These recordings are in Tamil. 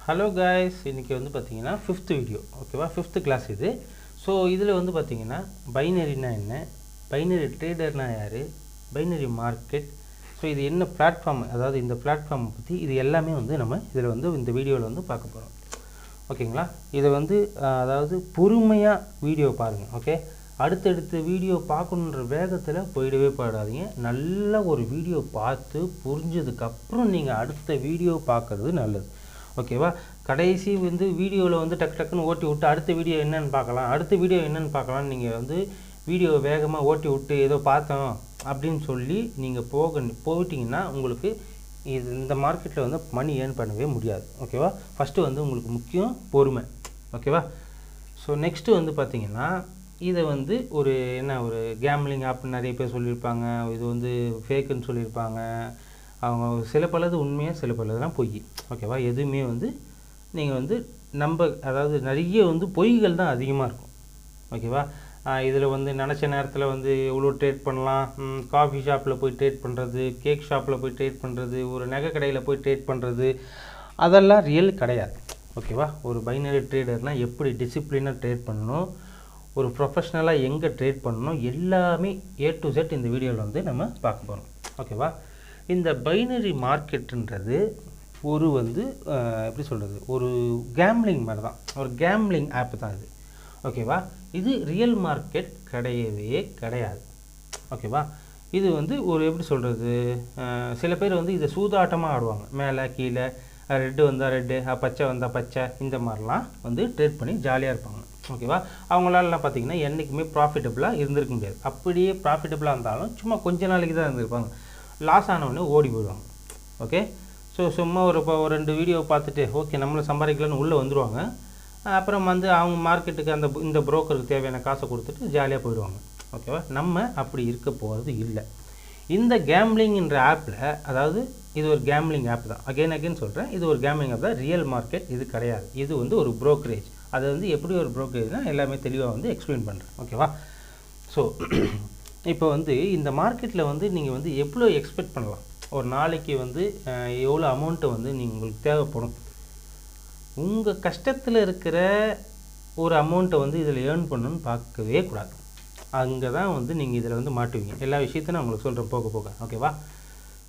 ஹலோ காய்ஸ், இன்றைக்கி வந்து பார்த்தீங்கன்னா 5th வீடியோ, ஓகேவா? 5th கிளாஸ் இது. ஸோ இதில் வந்து பார்த்தீங்கன்னா பைனரினா என்ன, பைனரி ட்ரேடர்னா யார், பைனரி மார்க்கெட், ஸோ இது என்ன பிளாட்ஃபார்ம், அதாவது இந்த பிளாட்ஃபார்மை பற்றி இது எல்லாமே வந்து நம்ம இதில் வந்து இந்த வீடியோவில் வந்து பார்க்க போகிறோம், ஓகேங்களா? இதை வந்து அதாவது பொறுமையாக வீடியோ பாருங்கள், ஓகே? அடுத்தடுத்த வீடியோ பார்க்கணுன்ற வேகத்தில் போயிடவே போயிடாதீங்க. நல்ல ஒரு வீடியோ பார்த்து புரிஞ்சதுக்கப்புறம் நீங்கள் அடுத்த வீடியோ பார்க்குறது நல்லது, ஓகேவா? கடைசி வந்து வீடியோவில் வந்து டக்குன்னு ஓட்டி விட்டு அடுத்த வீடியோ என்னென்னு பார்க்கலாம்னு நீங்கள் வந்து வீடியோ வேகமாக ஓட்டி விட்டு ஏதோ பார்த்தோம் அப்படின்னு சொல்லி நீங்கள் போயிட்டீங்கன்னா உங்களுக்கு இந்த மார்க்கெட்டில் வந்து மணி ஏர்ன் பண்ணவே முடியாது, ஓகேவா? ஃபஸ்ட்டு வந்து உங்களுக்கு முக்கியம் பொறுமை, ஓகேவா? ஸோ நெக்ஸ்ட்டு வந்து பார்த்திங்கன்னா இதை வந்து ஒரு கேம்லிங் ஆப்னு நிறைய பேர் சொல்லியிருப்பாங்க, இது வந்து ஃபேக்குன்னு சொல்லியிருப்பாங்க. அவங்க சில பலது உண்மையாக, சில பலதுலாம் பொய், ஓகேவா? எதுவுமே வந்து நீங்கள் வந்து அதாவது நிறைய வந்து பொய்கள் தான் அதிகமாக இருக்கும், ஓகேவா? இதில் வந்து நினச்ச நேரத்தில் வந்து எவ்வளோ ட்ரேட் பண்ணலாம், காஃபி ஷாப்பில் போய் ட்ரேட் பண்ணுறது, கேக் ஷாப்பில் போய் ட்ரேட் பண்ணுறது, ஒரு நகை கடையில் போய் ட்ரேட் பண்ணுறது, அதெல்லாம் ரியல் கிடையாது, ஓகேவா? ஒரு பைனரி ட்ரேடர்னால் எப்படி டிசிப்ளினாக ட்ரேட் பண்ணணும், ஒரு ப்ரொஃபஷ்னலாக எங்கே ட்ரேட் பண்ணணும், எல்லாமே A to Z இந்த வீடியோவில் வந்து நம்ம பார்க்க போகிறோம், ஓகேவா? இந்த பைனரி மார்க்கெட்டுன்றது ஒரு வந்து எப்படி சொல்கிறது, ஒரு கேம்லிங் மாதிரி தான், ஒரு கேம்லிங் ஆப் தான் இது, ஓகேவா? இது ரியல் மார்க்கெட் கிடையவே கிடையாது, ஓகேவா? இது வந்து ஒரு எப்படி சொல்கிறது, சில பேர் வந்து இதை சூதாட்டமாக ஆடுவாங்க, மேலே கீழே, ரெட்டு வந்தால் ரெட்டு, பச்சை வந்தால் பச்சை, இந்த மாதிரிலாம் வந்து ட்ரேட் பண்ணி ஜாலியாக இருப்பாங்க, ஓகேவா? அவங்களாலாம் பார்த்திங்கன்னா என்றைக்குமே ப்ராஃபிட்டபுளாக இருந்திருக்க முடியாது. அப்படியே ப்ராஃபிட்டபுளாக இருந்தாலும் சும்மா கொஞ்ச நாளைக்கு தான் இருந்திருப்பாங்க, லாஸ் ஆனவுடனே ஓடி போயிடுவாங்க, ஓகே? ஸோ சும்மா ஒரு 2 வீடியோ பார்த்துட்டு ஓகே நம்மளும் சம்பாதிக்கலான்னு உள்ளே வந்துடுவாங்க. அப்புறம் வந்து அவங்க மார்க்கெட்டுக்கு இந்த புரோக்கருக்கு தேவையான காசை கொடுத்துட்டு ஜாலியாக போயிடுவாங்க, ஓகேவா? நம்ம அப்படி இருக்க போகிறது இல்லை. இந்த கேம்லிங்கிற ஆப்பில், அதாவது இது ஒரு கேம்லிங் ஆப் தான், அகைன் சொல்கிறேன், இது ஒரு கேம்லிங் ஆப் தான், ரியல் மார்க்கெட் இது கிடையாது. இது வந்து ஒரு ப்ரோக்கரேஜ். அது வந்து எப்படி ஒரு ப்ரோக்கரேஜ்னால் எல்லாமே தெளிவாக வந்து எக்ஸ்பிளைன் பண்ணுறேன், ஓகேவா? ஸோ இப்போ வந்து இந்த மார்க்கெட்டில் வந்து நீங்கள் வந்து எவ்வளோ எக்ஸ்பெக்ட் பண்ணலாம், ஒரு நாளைக்கு வந்து எவ்வளோ அமௌண்ட்டை வந்து உங்களுக்கு தேவைப்படும், உங்கள் கஷ்டத்தில் இருக்கிற ஒரு அமௌண்ட்டை வந்து இதில் ஏர்ன் பண்ணணுன்னு பார்க்கவே கூடாது. அங்கே தான் வந்து நீங்கள் இதில் வந்து மாட்டுவீங்க. எல்லா விஷயத்தையும் நான் உங்களுக்கு சொல்கிறேன் போக, ஓகேவா?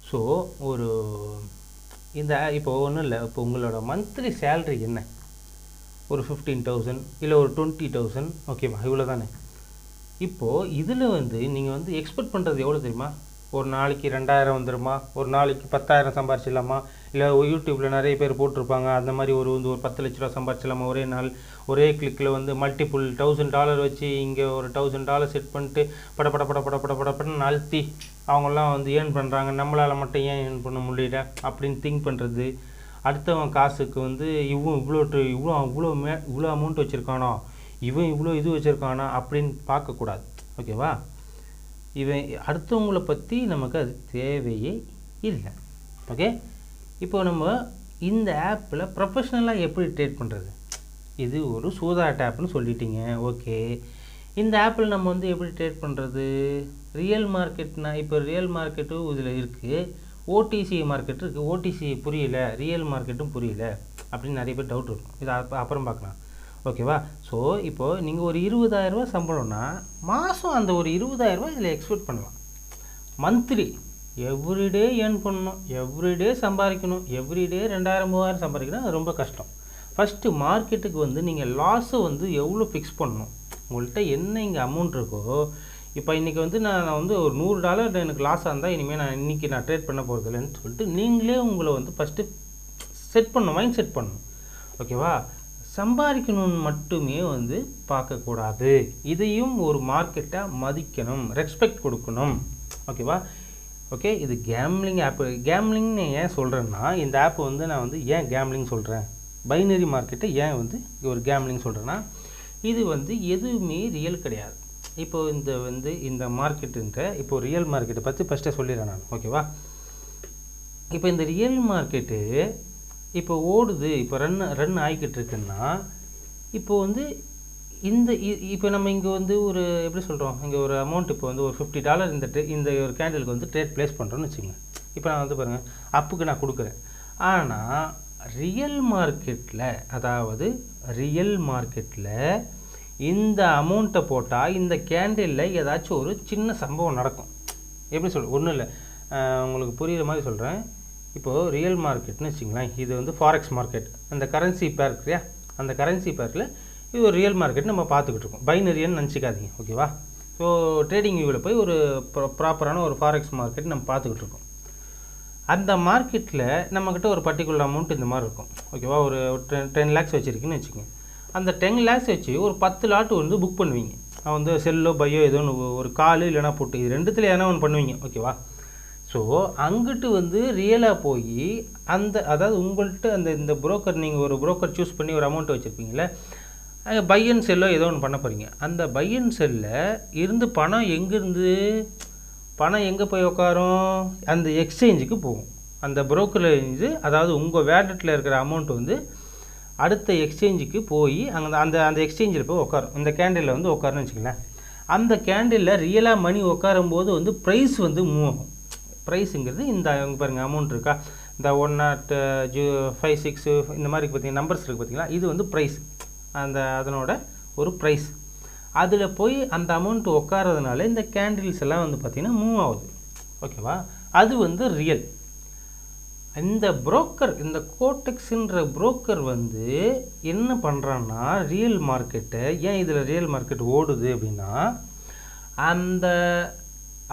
ஸோ ஒரு இப்போ ஒன்றும் இல்லை, இப்போ உங்களோட மந்த்லி சேல்ரி என்ன, ஒரு 15,000 இல்லை ஒரு 20,000, ஓகேவா? இவ்வளோ தானே. இப்போது இதில் வந்து நீங்கள் வந்து எக்ஸ்பெக்ட் பண்ணுறது எவ்வளோ தெரியுமா? ஒரு நாளைக்கு 2,000 வந்துடுமா, ஒரு நாளைக்கு 10,000 சம்பாரிச்சிடலாமா, இல்லை யூடியூப்பில் நிறைய பேர் போட்டிருப்பாங்க அந்த மாதிரி ஒரு 10 லட்ச ரூபா சம்பாரிச்சிடலாமா ஒரே நாள், ஒரே கிளிக்கில் வந்து மல்டிபிள் $1,000 வச்சு இங்கே ஒரு $1,000 செட் பண்ணிட்டு படப்படன்னு அழுத்தி அவங்களாம் வந்து ஏர்ன் பண்ணுறாங்க, நம்மளால் மட்டும் ஏன் ஏர்ன் பண்ண முடியல அப்படின்னு திங்க் பண்ணுறது. அடுத்தவன் காசுக்கு வந்து இவ்வளோ அமௌண்ட் வச்சுருக்கானோ, இவன் இவ்வளோ இது வச்சுருக்கானா அப்படின்னு பார்க்கக்கூடாது, ஓகேவா? இவன் அடுத்தவங்களை பற்றி நமக்கு அது தேவையே இல்லை, ஓகே? இப்போ நம்ம இந்த ஆப்பில் ப்ரொஃபஷ்னலாக எப்படி ட்ரேட் பண்ணுறது, இது ஒரு சூதாட்ட ஆப்னு சொல்லிட்டீங்க, ஓகே? இந்த ஆப்பில் நம்ம வந்து எப்படி ட்ரேட் பண்ணுறது, ரியல் மார்க்கெட்னா இப்போ ரியல் மார்க்கெட்டும் இதில் இருக்குது, ஓடிசி மார்க்கெட் இருக்குது, ஓடிசி புரியல, ரியல் மார்க்கெட்டும் புரியல அப்படின்னு நிறைய பேர் டவுட் இருக்கும். இது அப்புறம் பார்க்கலாம், ஓகேவா? ஸோ இப்போது நீங்கள் ஒரு 20,000 ரூபா சம்பளம்னா மாதம் அந்த ஒரு 20,000 ரூபா இதில் எக்ஸ்பெக்ட் பண்ணலாம். மந்த்லி எவ்ரிடே ஏர்ன் பண்ணணும், எவ்ரிடே சம்பாதிக்கணும், எவ்ரிடே 2,000 3,000 சம்பாதிக்கணும், அது ரொம்ப கஷ்டம். ஃபஸ்ட்டு மார்க்கெட்டுக்கு வந்து நீங்கள் லாஸை வந்து எவ்வளோ ஃபிக்ஸ் பண்ணணும், உங்கள்கிட்ட என்ன இங்கே அமௌண்ட் இருக்கோ. இப்போ இன்றைக்கி வந்து நான் வந்து ஒரு $100 எனக்கு லாஸாக இருந்தால் இனிமேல் இன்றைக்கி நான் ட்ரேட் பண்ண போகிறது இல்லைன்னு சொல்லிட்டு நீங்களே உங்களை வந்து ஃபஸ்ட்டு மைண்ட் செட் பண்ணணும், ஓகேவா? சம்பாதிக்கணும்னு மட்டுமே வந்து பார்க்கக்கூடாது, இதையும் ஒரு மார்க்கெட்டாக மதிக்கணும், ரெஸ்பெக்ட் கொடுக்கணும், ஓகேவா? ஓகே, இது கேம்லிங் ஆப்பு. கேம்லிங்னு ஏன் சொல்கிறேன்னா, இந்த ஆப் வந்து நான் வந்து ஏன் கேம்லிங் சொல்கிறேன், பைனரி மார்க்கெட்டை ஏன் வந்து ஒரு கேம்லிங் சொல்கிறேன்னா, இது வந்து எதுவுமே ரியல் கிடையாது. இப்போது இந்த மார்க்கெட்டுன்ற இப்போ ரியல் மார்க்கெட்டை பற்றி ஃபஸ்ட்டே சொல்லிடுறேன் நான், ஓகேவா? இப்போ இந்த ரியல் மார்க்கெட்டு இப்போ ஓடுது, இப்போ ரன் ஆகிக்கிட்டு இருக்குன்னா, இப்போ வந்து இப்போ நம்ம இங்கே வந்து ஒரு எப்படி சொல்கிறோம், இங்கே ஒரு அமௌண்ட் இப்போ வந்து ஒரு $50 இந்த ஒரு கேண்டிலுக்கு வந்து ட்ரேட் ப்ளேஸ் பண்ணுறோன்னு வச்சுக்கோங்க. இப்போ நான் வந்து பாருங்கள் அப்புக்கு நான் கொடுக்குறேன், ஆனால் ரியல் மார்க்கெட்டில், அதாவது ரியல் மார்க்கெட்டில் இந்த அமௌண்ட்டை போட்டால் இந்த கேண்டிலில் ஏதாச்சும் ஒரு சின்ன சம்பவம் நடக்கும். எப்படி ஒன்றும் இல்லை, உங்களுக்கு புரிகிற மாதிரி சொல்கிறேன். இப்போது ரியல் மார்க்கெட்னு வச்சுங்களேன், இது வந்து ஃபாரெக்ஸ் மார்க்கெட், அந்த கரன்சி பேர் இருக்கு இல்லையா, அந்த கரன்சி பேரில் இது ஒரு ரியல் மார்க்கெட் நம்ம பார்த்துக்கிட்டு இருக்கோம். பைனரியன்னு நினச்சிக்காதீங்க, ஓகேவா? ஸோ ட்ரேடிங் வியூவில் போய் ஒரு ப்ராப்பரான ஒரு ஃபாரெக்ஸ் மார்க்கெட் நம்ம பார்த்துக்கிட்டு இருக்கோம். அந்த மார்க்கெட்டில் நம்மக்கிட்ட ஒரு பர்டிகுலர் அமௌண்ட் இந்த மாதிரி இருக்கும், ஓகேவா? ஒரு 10 lakhs வச்சுருக்குன்னு வச்சுக்கோங்க. அந்த 10 lakhs வச்சு ஒரு 10 லாட் வந்து புக் பண்ணுவீங்க. வந்து செல்லோ பையோ ஏதோ ஒன்று, ஒரு கால் இல்லைனா போட்டு, இது ரெண்டுத்தில் எதனா ஒன்று பண்ணுவீங்க, ஓகேவா? ஸோ அங்கிட்டு வந்து ரியலாக போய் அதாவது உங்கள்கிட்ட இந்த புரோக்கர், நீங்கள் ஒரு புரோக்கர் சூஸ் பண்ணி ஒரு அமௌண்ட் வச்சுருப்பீங்களே, பை அண்ட் செல்லோ ஏதோ ஒன்று பண்ண போகிறீங்க. அந்த பை அண்ட் செல்லில் இருந்து பணம் எங்கே போய் உட்காரும்? அந்த எக்ஸ்சேஞ்சுக்கு போகும். அந்த புரோக்கரேஜ், அதாவது உங்கள் வேலெட்டில் இருக்கிற அமௌண்ட் வந்து அடுத்த எக்ஸ்சேஞ்சுக்கு போய் அந்த எக்ஸ்சேஞ்சில் போய் உட்காரும். இந்த கேண்டிலில் வந்து உட்காருன்னு வச்சுக்கலாம். அந்த கேண்டிலில் ரியலாக மணி உட்காரும்போது வந்து ப்ரைஸ் வந்து மூவ் ஆகும். ப்ரைஸுங்கிறது இந்த பாருங்கள் அமௌண்ட் இருக்கா, இந்த 105.6 இந்த மாதிரி பார்த்தீங்கன்னா நம்பர்ஸ் இருக்குது பார்த்தீங்களா, இது வந்து ப்ரைஸ், அதனோட ஒரு ப்ரைஸ். அதில் போய் அந்த அமௌண்ட் உட்காரதுனால இந்த கேண்டில்ஸ் எல்லாம் வந்து பார்த்திங்கன்னா மூவ் ஆகுது, ஓகேவா? அது வந்து ரியல். இந்த புரோக்கர், இந்த கோடெக்ஸ்ன்ற புரோக்கர் வந்து என்ன பண்ணுறான்னா, ரியல் மார்க்கெட்டை, ஏன் இதில் ரியல் மார்க்கெட் ஓடுது அப்படின்னா,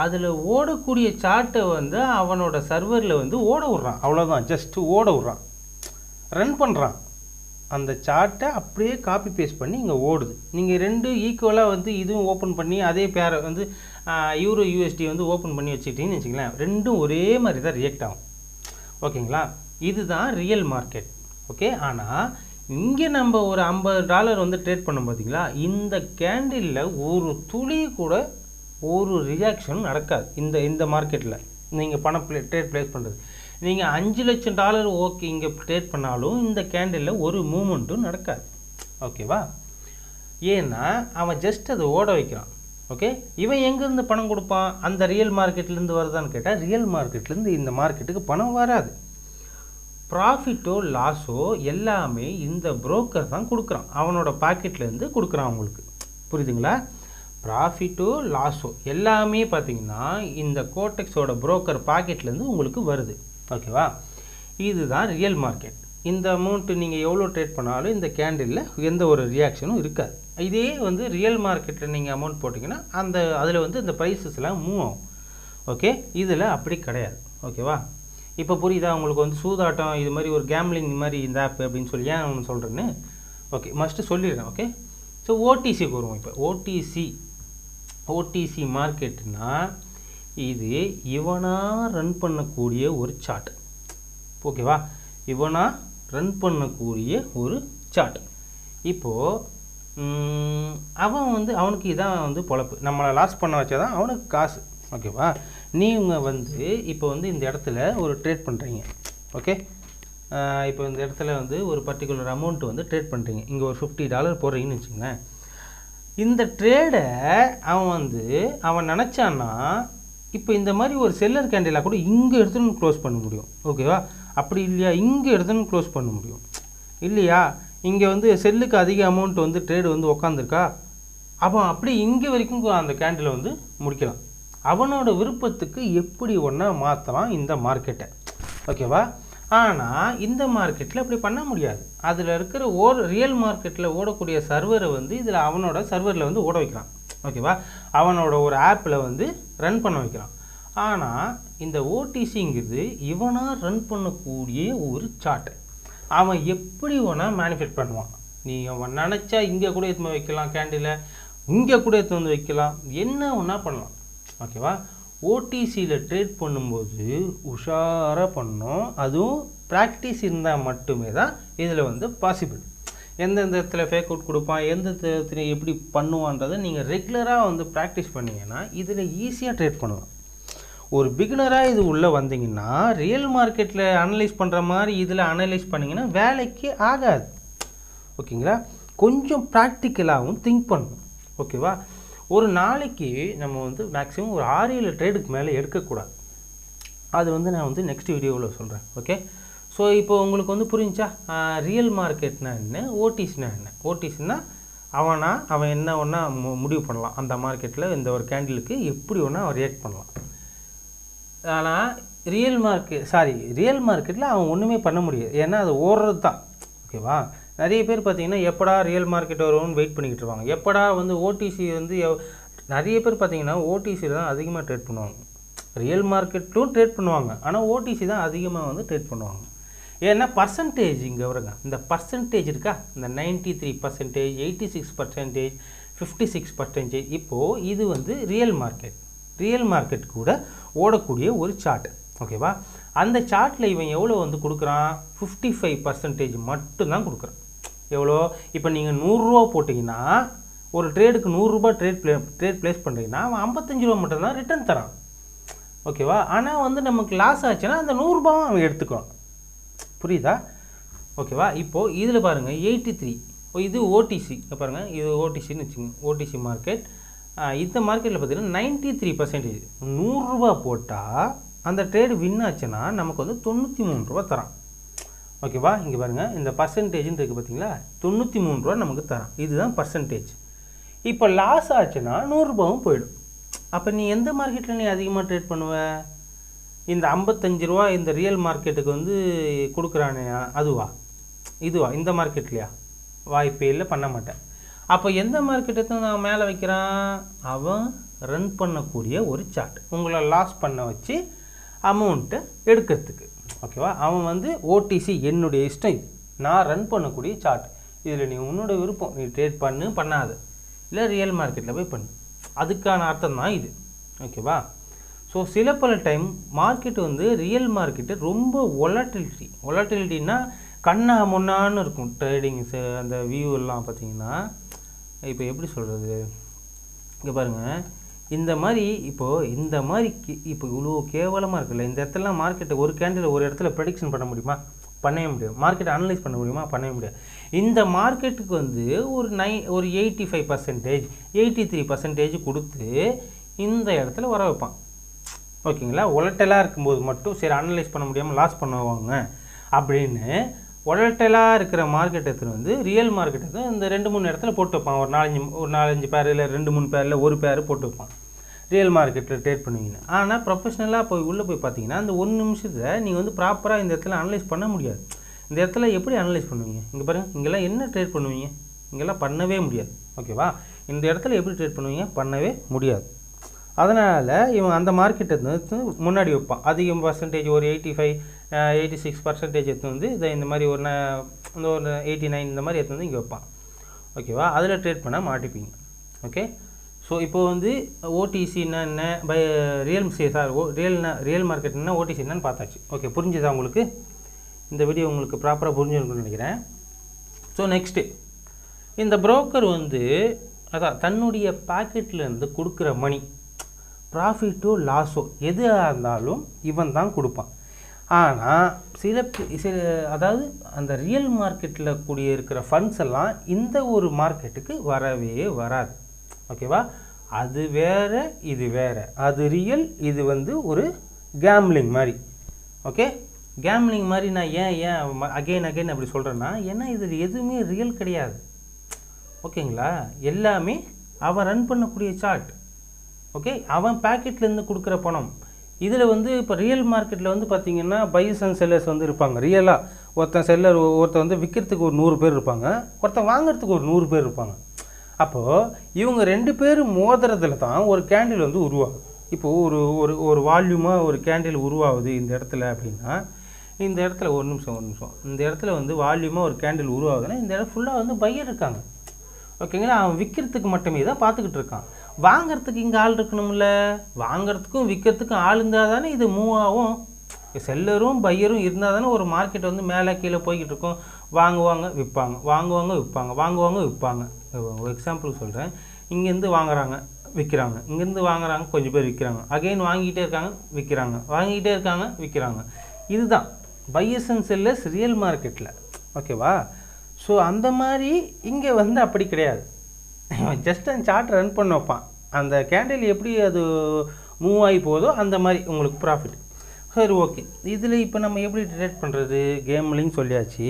அதில் ஓடக்கூடிய சார்ட்டை வந்து அவனோட சர்வரில் வந்து ஓட விட்றான், அவ்வளோதான். ஜஸ்ட்டு ஓட விட்றான், ரன் பண்ணுறான். அந்த சார்ட்டை அப்படியே காப்பி பேஸ்ட் பண்ணி இங்கே ஓடுது. நீங்கள் ரெண்டு ஈக்குவலாக வந்து இதுவும் ஓப்பன் பண்ணி அதே பேரை வந்து யூரோ யூஎஸ்டி வந்து ஓப்பன் பண்ணி வச்சுக்கிட்டீங்கன்னு வச்சுங்களேன், ரெண்டும் ஒரே மாதிரி தான் ரியாக்ட் ஆகும், ஓகேங்களா? இதுதான் ரியல் மார்க்கெட், ஓகே? ஆனால் இங்கே நம்ம ஒரு $50 வந்து ட்ரேட் பண்ணோம் பார்த்தீங்களா, இந்த கேண்டிலில் ஒரு துளி கூட ஒரு ரியாக்ஷன் நடக்காது. இந்த மார்க்கெட்டில் நீங்கள் பணம் ட்ரேட் ப்ளேஸ் பண்ணுறது, நீங்கள் $5 லட்சம் ஓகே இங்கே ட்ரேட் பண்ணாலும் இந்த கேண்டிலில் ஒரு மூமெண்ட்டும் நடக்காது, ஓகேவா? ஏன்னா அவன் ஜஸ்ட் அதை ஓட வைக்கிறான், ஓகே? இவன் எங்கேருந்து பணம் கொடுப்பான்? அந்த ரியல் மார்க்கெட்லேருந்து வருதான்னு கேட்டால், ரியல் மார்க்கெட்லேருந்து இந்த மார்க்கெட்டுக்கு பணம் வராது. ப்ராஃபிட்டோ லாஸோ எல்லாமே இந்த புரோக்கர் தான் கொடுக்குறான், அவனோட பாக்கெட்லேருந்து கொடுக்குறான் அவங்களுக்கு, புரியுதுங்களா? ப்ராஃபிட்டோ லாஸோ எல்லாமே பார்த்தீங்கன்னா இந்த கோடெக்ஸோட புரோக்கர் பாக்கெட்லேருந்து உங்களுக்கு வருது, ஓகேவா? இதுதான் ரியல் மார்க்கெட். இந்த அமௌண்ட்டு நீங்கள் எவ்வளோ ட்ரேட் பண்ணாலும் இந்த கேண்டிலில் எந்த ஒரு ரியாக்ஷனும் இருக்காது. இதே வந்து ரியல் மார்க்கெட்டில் நீங்கள் அமௌண்ட் போட்டிங்கன்னா அதில் வந்து இந்த ப்ரைஸஸ் எல்லாம் மூவ் ஆகும், ஓகே? இதில் அப்படி கிடையாது, ஓகேவா? இப்போ புரியுதா உங்களுக்கு? வந்து சூதாட்டம் இது மாதிரி ஒரு கேம்லிங் மாதிரி இந்த ஆப் அப்படின்னு சொல்லி ஏன் ஒன்று சொல்கிறேன்னு, ஓகே, மஸ்ட்டு சொல்லிடுறேன், ஓகே? ஸோ ஓடிசிக்கு வருவோம். இப்போ ஓடிசி மார்க்கெட்டுனா இது இவனாக ரன் பண்ணக்கூடிய ஒரு சார்ட், ஓகேவா? இவனாக ரன் பண்ணக்கூடிய ஒரு சார்ட். இப்போது அவன் வந்து அவனுக்கு இதான் வந்து பொழப்பு, நம்மளை லாஸ் பண்ண வச்சா தான் அவனுக்கு காசு, ஓகேவா? நீங்கள் வந்து இப்போ வந்து இந்த இடத்துல ஒரு ட்ரேட் பண்ணுறீங்க, ஓகே? இப்போ இந்த இடத்துல வந்து ஒரு பர்டிகுலர் அமௌண்ட் வந்து ட்ரேட் பண்ணுறீங்க, இங்கே ஒரு $50 போடுறீங்கன்னு வச்சுங்களேன். இந்த ட்ரேடை அவன் நினச்சான்னா இப்போ இந்த மாதிரி ஒரு செல்லர் கேண்டிலாக கூட இங்கே எடுத்துன்னு க்ளோஸ் பண்ண முடியும், ஓகேவா? அப்படி இல்லையா, இங்கே எடுத்துன்னு க்ளோஸ் பண்ண முடியும் இல்லையா? இங்கே வந்து செல்லுக்கு அதிக அமௌண்ட் வந்து ட்ரேடு வந்து உக்காந்துருக்கா, அவன் அப்படி இங்கே வரைக்கும் அந்த கேண்டிலை வந்து முடிக்கலாம். அவனோட விருப்பத்துக்கு எப்படி ஒன்றா மாற்றலாம் இந்த மார்க்கெட்டை, ஓகேவா? ஆனால் இந்த மார்க்கெட்டில் அப்படி பண்ண முடியாது. அதில் இருக்கிற ரியல் மார்க்கெட்டில் ஓடக்கூடிய சர்வரை வந்து இதில் அவனோட சர்வரில் வந்து ஓட வைக்கிறான், ஓகேவா? அவனோட ஒரு ஆப்பில் வந்து ரன் பண்ண வைக்கிறான். ஆனால் இந்த ஓடிசிங்கிறது இவனாக ரன் பண்ணக்கூடிய ஒரு சார்ட். அவன் எப்படி ஒன்றா மேனிஃபெக்ட் பண்ணுவான். அவன் நினச்சா இங்கே கூட எடுத்து வைக்கலாம், கேண்டிலை இங்கே கூட எடுத்து வந்து வைக்கலாம், என்ன ஒன்றா பண்ணலாம், ஓகேவா? ஓடிசியில் ட்ரேட் பண்ணும்போது உஷாராக பண்ணோம், அதுவும் ப்ராக்டிஸ் இருந்தால் மட்டுமே தான் இதில் வந்து பாசிபிள். எந்தெந்த இடத்துல ஃபேக் அவுட் கொடுப்பான், எந்த இடத்துல எப்படி பண்ணுவான்றதை நீங்கள் ரெகுலராக வந்து ப்ராக்டிஸ் பண்ணிங்கன்னா இதில் ஈஸியாக ட்ரேட் பண்ணலாம். ஒரு பிகினராக இது உள்ளே வந்தீங்கன்னா ரியல் மார்க்கெட்டில் அனலைஸ் பண்ணுற மாதிரி இதில் அனலைஸ் பண்ணிங்கன்னா வேலைக்கு ஆகாது, ஓகேங்களா? கொஞ்சம் ப்ராக்டிக்கலாகவும் திங்க் பண்ணணும், ஓகேவா? ஒரு நாளைக்கு நம்ம வந்து மேக்ஸிமம் ஒரு 6-7 ட்ரேடுக்கு மேலே எடுக்கக்கூடாது. அது வந்து நான் வந்து நெக்ஸ்ட் வீடியோவில் சொல்கிறேன், ஓகே? ஸோ ஸோ இப்போ உங்களுக்கு வந்து புரிஞ்சா ரியல் மார்க்கெட்னா என்ன, ஓடிசினா என்ன. ஓடிசினா அவன் என்ன ஒன்றா முடிவு பண்ணலாம், அந்த மார்க்கெட்டில் இந்த ஒரு கேண்டிலுக்கு எப்படி ஒன்றா அவன் ரியாக்ட் பண்ணலாம். ஆனால் ரியல் மார்க்கெட்டில் அவன் ஒன்றுமே பண்ண முடியாது, ஏன்னா அது ஓடுறது தான். ஓகேவா. நிறைய பேர் பார்த்தீங்கன்னா எப்படா ரியல் மார்க்கெட் வரும்னு வெயிட் பண்ணிக்கிட்டு இருப்பாங்க. எப்படா வந்து ஓடிசி வந்து நிறைய பேர் பார்த்தீங்கன்னா ஓடிசியில் தான் அதிகமாக ட்ரேட் பண்ணுவாங்க. ரியல் மார்க்கெட்டும் ட்ரேட் பண்ணுவாங்க, ஆனால் ஓடிசி தான் அதிகமாக வந்து ட்ரேட் பண்ணுவாங்க. ஏன்னா பர்சன்டேஜ் இங்கே வருங்க, இந்த பர்சன்டேஜ் இருக்கா, இந்த 93%, 86%, 56%. இப்போது இது வந்து ரியல் மார்க்கெட் கூட ஓடக்கூடிய ஒரு சார்ட். ஓகேவா. அந்த சார்ட்டில் இவன் எவ்வளோ வந்து கொடுக்குறான், 55% மட்டும்தான் கொடுக்குறான். எவ்வளோ, இப்போ நீங்கள் 100 ரூபா போட்டிங்கன்னா ஒரு ட்ரேடுக்கு 100 ரூபா ட்ரேட் ப்ளேஸ் பண்ணுறீங்கன்னா அவன் 55 ரூபா மட்டும்தான் ரிட்டர்ன் தரான். ஓகேவா. ஆனால் வந்து நமக்கு லாஸ் ஆச்சுன்னா அந்த 100 ரூபாவும் அவன் எடுத்துக்குவான். புரியுதா. ஓகேவா. இப்போது இதில் பாருங்கள் 83, இது ஓடிசி பாருங்கள், இது ஓடிசின்னு வச்சுக்கோங்க, ஓடிசி மார்க்கெட். இந்த மார்க்கெட்டில் பார்த்தீங்கன்னா 93%. 100 ரூபா போட்டால் அந்த ட்ரேடு வின் ஆச்சுன்னா நமக்கு வந்து 93 ரூபா தரான். ஓகேவா. இங்கே பாருங்கள், இந்த பர்சன்டேஜ்னு இருக்குது பார்த்தீங்களா, 93 ரூபா நமக்கு தரான். இதுதான் பர்சன்டேஜ். இப்போ லாஸ் ஆச்சுன்னா 100 ரூபாவும் போயிடும். அப்போ நீ எந்த மார்க்கெட்டில் நீ அதிகமாக ட்ரேட் பண்ணுவ, இந்த 55 ரூபா இந்த ரியல் மார்க்கெட்டுக்கு வந்து கொடுக்குறானே இதுவா, இந்த மார்க்கெட்லையா, வாய்ப்பே இல்லை, பண்ண மாட்டேன். அப்போ எந்த மார்க்கெட்டை நான் மேலே வைக்கிறான், அவன் ரன் பண்ணக்கூடிய ஒரு சார்ட், உங்களை லாஸ் பண்ண வச்சு அமௌண்ட்டை எடுக்கிறதுக்கு. ஓகேவா. அவன் வந்து ஓடிசி என்னுடைய இஷ்டம், நான் ரன் பண்ணக்கூடிய சார்ட், இதில் நீ உன்னோட விருப்பம், நீ ட்ரேட் பண்ணாது, இல்லை ரியல் மார்க்கெட்டில் போய் பண்ணு, அதுக்கான அர்த்தம் தான் இது. ஓகேவா. ஸோ சில பல டைம் மார்க்கெட்டு வந்து ரியல் மார்க்கெட்டு ரொம்ப ஒலாட்டிலிட்டின்னா கண்ணா முன்னான்னு இருக்கும் ட்ரேடிங்ஸு, அந்த வியூ எல்லாம் பார்த்தீங்கன்னா. இப்போ எப்படி சொல்கிறது, இங்கே பாருங்கள், இந்த மாதிரி இப்போ இவ்வளோ கேவலமாக இருக்குல்ல, இந்த இடத்துல மார்க்கெட்டை ஒரு கேண்டில் ஒரு இடத்துல ப்ரெடிக்ஷன் பண்ண முடியுமா, பண்ணவே முடியாது. மார்க்கெட்டை அனலைஸ் பண்ண முடியுமா, பண்ணவே முடியாது. இந்த மார்க்கெட்டுக்கு வந்து ஒரு 85%, 83% கொடுத்து இந்த இடத்துல வர வைப்பான். ஓகேங்களா. ஒலட்டலாக இருக்கும்போது மட்டும் சரி அனலைஸ் பண்ண முடியாமல் லாஸ் பண்ணுவாங்க அப்படின்னு ஒலட்டலாக இருக்கிற மார்க்கெட்டை வந்து ரியல் மார்க்கெட்டை இந்த 2-3 இடத்துல போட்டு வைப்பான். ஒரு 4-5 பேர், இல்லை 2-3 பேர், இல்லை ஒரு பேர் போட்டு வைப்பான் ரியல் மார்க்கெட்டில் ட்ரேட் பண்ணுவீங்கன்னு. ஆனால் ப்ரொஃபஷ்னலாக போய் உள்ளே போய் பார்த்தீங்கன்னா அந்த 1 நிமிஷத்தில் நீங்கள் வந்து ப்ராப்பராக இந்த இடத்துல அனலைஸ் பண்ண முடியாது. இந்த இடத்துல எப்படி அனலைஸ் பண்ணுவீங்க, இங்கே பாருங்கள், இங்கெல்லாம் என்ன ட்ரேட் பண்ணுவீங்க, இங்கெல்லாம் பண்ணவே முடியாது. ஓகேவா. இந்த இடத்துல எப்படி ட்ரேட் பண்ணுவீங்க, பண்ணவே முடியாது. அதனால் இவன் அந்த மார்க்கெட்டை வந்து முன்னாடி வைப்பான். அதிகம் பர்சன்டேஜ் ஒரு 85, 86% எடுத்து வந்து இந்த மாதிரி ஒரு 89 இந்த மாதிரி எடுத்து வந்து இங்கே வைப்பான். ஓகேவா. அதில் ட்ரேட் பண்ணால் மாட்டிப்பீங்க. ஓகே. ஸோ இப்போது வந்து ஓடிசின்னா என்ன, ரியல் மார்க்கெட்னா ஓடிசி என்னன்னு பார்த்தாச்சு. ஓகே, புரிஞ்சுதா உங்களுக்கு? இந்த வீடியோ உங்களுக்கு ப்ராப்பராக புரிஞ்சுருக்குன்னு நினைக்கிறேன். ஸோ நெக்ஸ்ட்டு, இந்த புரோக்கர் வந்து தன்னுடைய பாக்கெட்லேருந்து கொடுக்குற மணி, ப்ராஃபிட்டோ லாஸோ எதுவாக இருந்தாலும் இவன் தான் கொடுப்பான். ஆனால் அதாவது அந்த ரியல் மார்க்கெட்டில் கூடிய இருக்கிற ஃபண்ட்ஸ் எல்லாம் இந்த ஒரு மார்க்கெட்டுக்கு வரவே வராது. ஓகேவா. அது வேறு, இது வேறு. அது ரியல், இது வந்து ஒரு கேம்லிங் மாதிரி. ஓகே. கேம்லிங் மாதிரி நான் ஏன் அகெயின் அப்படி சொல்கிறேன்னா, ஏன்னா இது எதுவுமே ரியல் கிடையாது. ஓகேங்களா. எல்லாமே அவன் ரன் பண்ணக்கூடிய சார்ட். ஓகே. அவன் பேக்கெட்லேருந்து கொடுக்குற பணம். இதில் வந்து இப்போ ரியல் மார்க்கெட்டில் வந்து பார்த்திங்கன்னா பையர்ஸ் அண்ட் செல்லர்ஸ் வந்து இருப்பாங்க. ரியலாக ஒருத்தன் வந்து விற்கிறதுக்கு ஒரு 100 பேர் இருப்பாங்க, ஒருத்தன் வாங்கிறதுக்கு ஒரு 100 பேர் இருப்பாங்க. அப்போது இவங்க 2 பேரும் மோதுறதுல தான் ஒரு கேண்டில் வந்து உருவாகுது. இப்போது ஒரு வால்யூமாக ஒரு கேண்டில் உருவாகுது இந்த இடத்துல அப்படின்னா, இந்த இடத்துல ஒரு நிமிஷம் இந்த இடத்துல வந்து வால்யூமாக ஒரு கேண்டில் உருவாகுதுன்னா இந்த இடம் ஃபுல்லாக வந்து பையர் இருக்காங்க. ஓகேங்களா. அவன் விற்கிறதுக்கு மட்டுமே தான் பார்த்துக்கிட்டு இருக்கான். வாங்கிறதுக்கு இங்கே ஆள் இருக்கணும்ல, வாங்கிறதுக்கும் விற்கிறதுக்கும் ஆள் இருந்தால் தானே இது மூவ் ஆகும். செல்லரும் பையரும் இருந்தால் தானே ஒரு மார்க்கெட் வந்து மேலே கீழே போய்கிட்டு இருக்கும். வாங்குவாங்க விற்பாங்க, வாங்குவாங்க விற்பாங்க, வாங்குவாங்க விற்பாங்க. ஒரு எக்ஸாம்பிள் சொல்கிறேன். இங்கேருந்து வாங்குறாங்க, விற்கிறாங்க, இங்கேருந்து வாங்குறாங்க, கொஞ்சம் பேர் விற்கிறாங்க, அகெயின் வாங்கிட்டே இருக்காங்க, விற்கிறாங்க, வாங்கிட்டே இருக்காங்க, விற்கிறாங்க. இதுதான் பையர்ஸ் அண்ட் செல்லர்ஸ் ரியல் மார்க்கெட்டில். ஓகேவா. ஸோ அந்த மாதிரி இங்கே வந்து அப்படி கிடையாது. ஜஸ்ட் அந்த சார்ட் ரன் பண்ண வைப்பான். அந்த கேண்டில் எப்படி அது மூவ் ஆகி போதோ அந்த மாதிரி உங்களுக்கு ப்ராஃபிட். சரி ஓகே. இதில் இப்போ நம்ம எப்படி ட்ரேட் பண்ணுறது? கேம்லிங் சொல்லியாச்சு.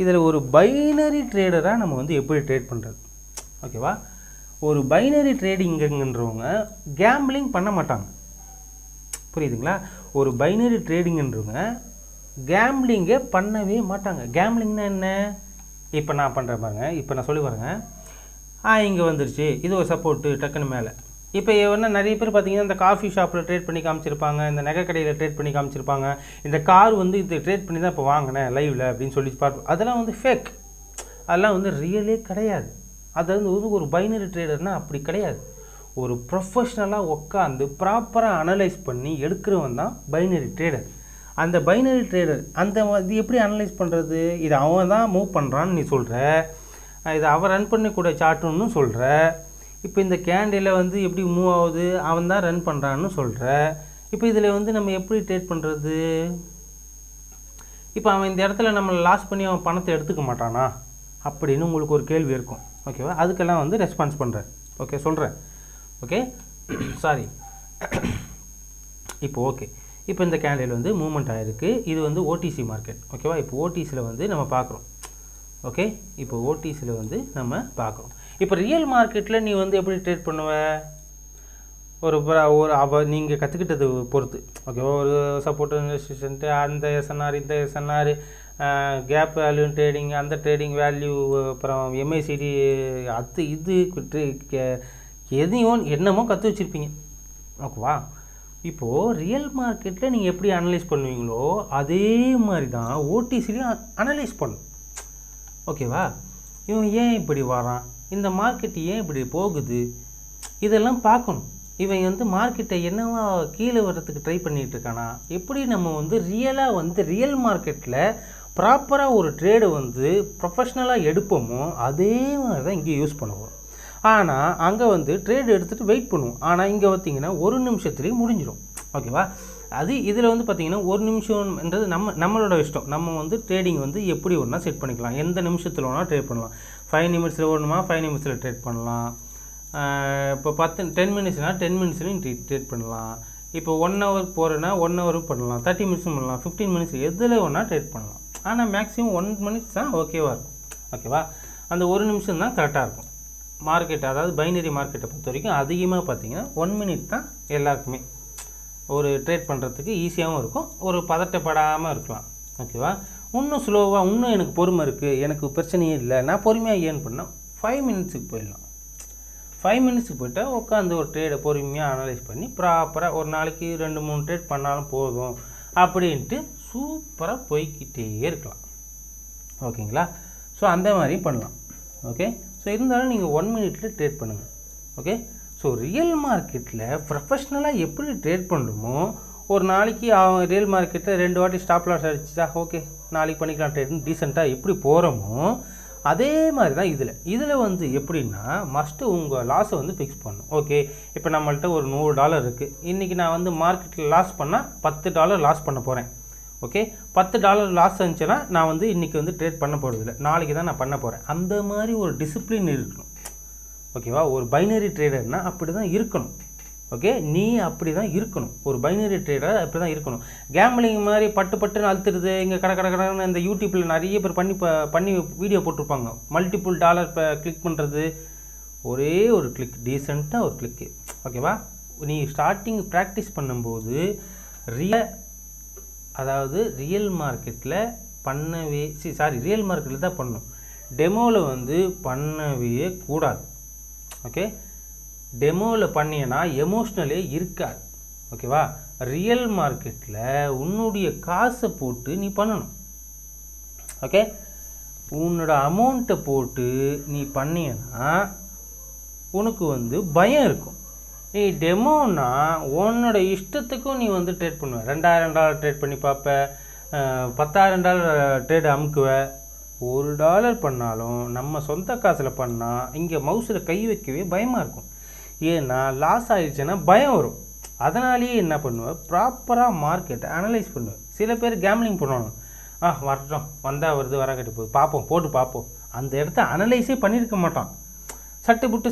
இதில் ஒரு பைனரி ட்ரேடராக நம்ம வந்து எப்படி ட்ரேட் பண்ணுறது? ஓகேவா? ஒரு பைனரி ட்ரேடிங்குன்றவங்க கேம்பிளிங் பண்ண மாட்டாங்க. புரியுதுங்களா? ஒரு பைனரி ட்ரேடிங்குன்றவங்க கேம்பிளிங்கே பண்ணவே மாட்டாங்க. கேம்பிளிங்னா என்ன? இப்போ நான் பண்ணுறேன் பாருங்க. இப்போ நான் சொல்லி பாருங்க. இங்கே வந்துருச்சு, இது ஒரு சப்போர்ட்டு டக்குன்னு மேலே. இப்போ என்ன நிறைய பேர் பார்த்தீங்கன்னா இந்த காஃபி ஷாப்பில் ட்ரேட் பண்ணி காமிச்சிருப்பாங்க, இந்த நகை கடையில் ட்ரேட் பண்ணி காமிச்சிருப்பாங்க, இந்த கார் வந்து இது ட்ரேட் பண்ணி தான் இப்போ வாங்கினேன் லைவில் அப்படின்னு சொல்லி பார்ப்போம். அதெல்லாம் வந்து ஃபேக். அதெல்லாம் வந்து ரியலே கிடையாது. அது வந்து ஒரு பைனரி ட்ரேடர்னால் அப்படி கிடையாது. ஒரு ப்ரொஃபஷ்னலாக உட்காந்து ப்ராப்பராக அனலைஸ் பண்ணி எடுக்கிறவன் தான் பைனரி ட்ரேடர். அந்த பைனரி ட்ரேடர் இது எப்படி அனலைஸ் பண்ணுறது? இது அவன் தான் மூவ் பண்ணுறான்னு நீ சொல்கிற, இது அவன் ரன் பண்ணக்கூடிய சார்ட்டுன்னு சொல்கிற. இப்போ இந்த கேண்டில் வந்து எப்படி மூவ் ஆகுது, அவன் தான் ரன் பண்ணுறான்னு சொல்கிற. இப்போ இதில் வந்து நம்ம எப்படி ட்ரேட் பண்ணுறது? இப்போ அவன் இந்த இடத்துல நம்மளை லாஸ் பண்ணி அவன் பணத்தை எடுத்துக்க மாட்டானா அப்படின்னு உங்களுக்கு ஒரு கேள்வி இருக்கும். ஓகேவா? அதுக்கெல்லாம் வந்து ரெஸ்பான்ஸ் பண்ணுறேன். ஓகே, சொல்கிறேன். Okay, sorry. இப்போ ஓகே, இப்போ இந்த கேண்டில் வந்து மூவ்மெண்ட் ஆகிருக்கு. இது வந்து ஓடிசி மார்க்கெட். ஓகேவா? இப்போ ஓடிசியில் வந்து நம்ம பார்க்குறோம். ஓகே, இப்போ ஓடிசியில் வந்து நம்ம பார்க்குறோம். இப்போ ரியல் மார்க்கெட்டில் நீ வந்து எப்படி ட்ரேட் பண்ணுவ? நீங்கள் கற்றுக்கிட்டது பொறுத்து. ஓகேவா? ஒரு சப்போர்ட் ரெசிஸ்டன்ட்டு, அந்த எஸ்என்ஆர், இந்த எஸ்என்ஆர், கேப் வேல்யூ ட்ரேடிங், அந்த ட்ரேடிங் வேல்யூ, அப்புறம் எம்ஐசிடி, அது இது எதையும் என்னமோ கற்று வச்சுருப்பீங்க. ஓகேவா? இப்போது ரியல் மார்க்கெட்டில் நீங்கள் எப்படி அனலைஸ் பண்ணுவீங்களோ அதே மாதிரி தான் ஓடிசிலையும் அனலைஸ் பண்ணும். ஓகேவா? இவன் ஏன் இப்படி வரான், இந்த மார்க்கெட்டு ஏன் இப்படி போகுது, இதெல்லாம் பார்க்கணும். இவன் வந்து மார்க்கெட்டை என்னவா கீழே வர்றதுக்கு ட்ரை பண்ணிகிட்டு இருக்கானா, எப்படி நம்ம வந்து ரியலாக வந்து ரியல் மார்க்கெட்டில் ப்ராப்பராக ஒரு ட்ரேடு வந்து ப்ரொஃபஷ்னலாக எடுப்போமோ அதே மாதிரி தான் இங்கே யூஸ் பண்ணுவோம். ஆனால் அங்கே வந்து ட்ரேடு எடுத்துகிட்டு வெயிட் பண்ணுவோம். ஆனால் இங்கே பார்த்திங்கன்னா ஒரு நிமிஷத்துலேயே முடிஞ்சிடும். ஓகேவா? அது இதில் வந்து பார்த்திங்கன்னா ஒரு நிமிஷம்ன்றது நம்மளோட இஷ்டம். நம்ம வந்து ட்ரேடிங் வந்து எப்படி ஒன்றா செட் பண்ணிக்கலாம். எந்த நிமிஷத்தில் வேணால் ட்ரேட் பண்ணலாம். 5 நிமிஷத்தில் ஓடணுமா 5 நிமிஷத்தில் ட்ரேட் பண்ணலாம். இப்போ 10 மினிட்ஸ்னால் 10 மினிட்ஸ்லையும் ட்ரேட் பண்ணலாம். இப்போ 1 ஹவர் போகிறேன்னா 1 ஹவரும் பண்ணலாம், 30 மினிட்ஸும் பண்ணலாம், 15 மினிட்ஸ் எதில் வேணால் ட்ரேட் பண்ணலாம். ஆனால் மேக்ஸிமம் 1 மினிட்ஸ் தான் ஓகேவாக இருக்கும். ஓகேவா? அந்த ஒரு நிமிஷம் தான் கரெக்டாக இருக்கும். மார்க்கெட், அதாவது பைனரி மார்க்கெட்டை பொறுத்த வரைக்கும் அதிகமாக பார்த்தீங்கன்னா 1 மினிட் தான் எல்லாருக்குமே ஒரு ட்ரேட் பண்ணுறதுக்கு ஈஸியாகவும் இருக்கும், ஒரு பதட்டப்படாமல் இருக்கலாம். ஓகேவா? இன்னும் ஸ்லோவாக, இன்னும் எனக்கு பொறுமை இருக்குது, எனக்கு பிரச்சனையே இல்லை, நான் பொறுமையாக ஏர்ன் பண்ணால் 5 மினிட்ஸுக்கு போயிடலாம். 5 மினிட்ஸுக்கு போய்ட்டால் உட்காந்து ஒரு ட்ரேடை பொறுமையாக அனலைஸ் பண்ணி ப்ராப்பராக ஒரு நாளைக்கு 2-3 ட்ரேட் பண்ணாலும் போதும் அப்படின்ட்டு சூப்பராக போய்கிட்டே இருக்கலாம். ஓகேங்களா? ஸோ அந்த மாதிரி பண்ணலாம். ஓகே, ஸோ இருந்தாலும் நீங்கள் 1 மினிட்டில் ட்ரேட் பண்ணுங்கள். ஓகே, ஸோ ரியல் மார்க்கெட்டில் ப்ரொஃபஷ்னலாக எப்படி ட்ரேட் பண்ணுறோமோ, ஒரு நாளைக்கு அவன் ரியல் மார்க்கெட்டில் 2 வாட்டி ஸ்டாப் லாஸ் அடிச்சுட்டா ஓகே நாளைக்கு பண்ணிக்கலாம் ட்ரேட்னு டீசெண்டாக எப்படி போகிறோமோ அதே மாதிரி தான் இதில் வந்து எப்படின்னா மஸ்ட்டு உங்கள் லாஸை வந்து ஃபிக்ஸ் பண்ணணும். ஓகே, இப்போ நம்மள்கிட்ட ஒரு $100 இருக்குது. இன்றைக்கி நான் வந்து மார்க்கெட்டில் லாஸ் பண்ணால் $10 லாஸ் பண்ண போகிறேன். ஓகே, $10 லாஸ் இருந்துச்சுன்னா நான் வந்து இன்றைக்கி வந்து ட்ரேட் பண்ண போகிறதில்ல, நாளைக்கு தான் நான் பண்ண போகிறேன். அந்த மாதிரி ஒரு டிசிப்ளின் இருக்கணும். ஓகேவா? ஒரு பைனரி ட்ரேடர்னால் அப்படி தான் இருக்கணும். ஓகே, நீ அப்படி தான் இருக்கணும். ஒரு பைனரி ட்ரேடர் அப்படி தான் இருக்கணும். கேம்பிளிங் மாதிரி பட்டுன்னு அழுத்துறது, இங்கே கடன்னு இந்த யூடியூப்பில் நிறைய பேர் பண்ணி வீடியோ போட்டிருப்பாங்க. மல்டிபிள் டாலர் இப்போ கிளிக் பண்ணுறது, ஒரே ஒரு கிளிக், டீசெண்டாக ஒரு கிளிக்கு. ஓகேவா? நீ ஸ்டார்டிங் ப்ராக்டிஸ் பண்ணும்போது ரியல் மார்க்கெட்டில் ரியல் மார்க்கெட்டில் தான் பண்ணணும். டெமோவில் வந்து பண்ணவே கூடாது. ஓகே, டெமோவில் பண்ணினா எமோஷ்னலே இருக்காது. ஓகேவா? ரியல் மார்க்கெட்டில் உன்னுடைய காசை போட்டு நீ பண்ணணும். ஓகே, உன்னோட அமௌண்ட்டை போட்டு நீ பண்ணினா உனக்கு வந்து பயம் இருக்கும். நீ டெமோனா உன்னோட இஷ்டத்துக்கும் நீ வந்து ட்ரேட் பண்ணுவ. $2000 ட்ரேட் பண்ணி பார்ப்ப, $10,000 ட்ரேட் அமுக்குவ. $1 பண்ணாலும் நம்ம சொந்த காசில் பண்ணால் இங்கே மவுஸில் கை வைக்கவே பயமாக இருக்கும். ஏன்னா லாஸ் ஆகிடுச்சுன்னா பயம் வரும். அதனாலேயே என்ன பண்ணுவேன், ப்ராப்பராக மார்க்கெட்டை அனலைஸ் பண்ணுவேன். சில பேர் கேம்லிங் பண்ணுவாங்க, வரட்டும், வந்தால் வருது, வர கட்டி போகுது, பார்ப்போம், போட்டு பார்ப்போம். அந்த இடத்த அனலைஸே பண்ணியிருக்க மாட்டான். சட்டுப்புட்டு